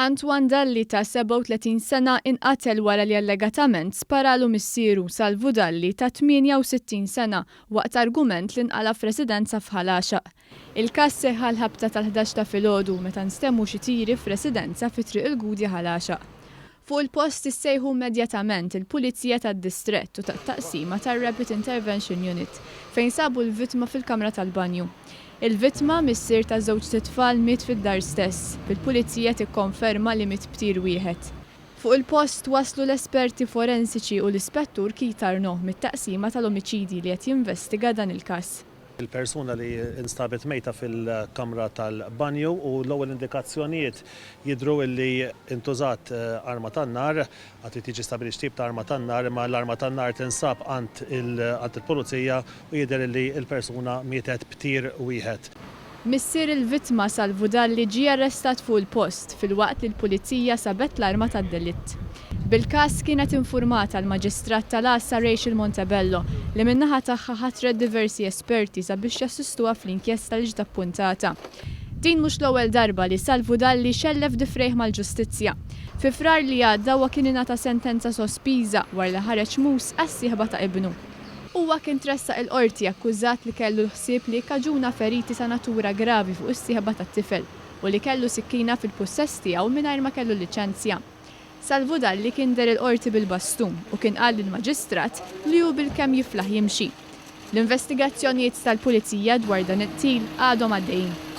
Antoine Dalli ta' 37 sena nqatel wara li allegatament sparalu missieru Salvu Dalli ta' 68 sena waqt argument li nqala f'residenza f'Ħal Għaxaq. Il-każ seħħ għall-ħabta tal-ħdax ta' filgħodu meta nstemmu xi tiri f'residenza fi Triq il-Gudja Ħal Għaxaq. Fuq il-post issejħu immedjatament il-Pulizija tad-distrett u tat-taqsima tar-Rapid Intervention Unit fejn sabu l-vittma fil-kamra tal-banju. Il-vittma missier ta' żewġ tfal miet fid-dar stess. Bil-Pulizija tikkonferma li miet btir wieħed. Fuq il-post waslu l-esperti forensiċi u l-ispettur mit-taqsima tal-omiċidi li qed jinvestiga dan il-każ. Il-persuna li instabet mejta fil-kamra tal-banju u l-ewwel indikazzjonijiet jidhru li intużat arma tan-nar, għad tiġi stabili x'tip ta' arma tan-nar, imma l-arma tan-nar tinsab għand il-Pulizija u jidher li l-persuna mietet btir wieħed. Missier il-vittma Salvu Dalli ġie arrestat fuq il-post fil-waqt li l-Pulizija sabet l-arma tad-delitt. Bil-każ kienet infurmata l-Maġistrat tal-Għassa Montebello li min-naħa tagħha ħatret diversi esperti sabiex jassistuha fl-inkjesta li ġiet appuntata. Din mhux l-ewwel darba li Salvu Dalli xellef difrejh mal-ġustizzja. Fi frar li għadda huwa kien ingħata sentenza sospiża wara li ħareġ mus għas-sieħba ta' ibnu. Huwa kien tressaq il-qorti akkużat li kellu ħsieb li kaġuna feriti ta' natura gravi fuq is-sieħba tat-tifel u li kellu sikkina fil-pussess tiegħu mingħajr ma kellu liċenzja. Salvu Dalli kien der il-qorti bil-bastum u kien qal lill-Maġistrat li hu bilkemm jiflaħ jimxi. L-investigazzjonijiet tal-Pulizija dwar dan it-til għadhom għaddejjin.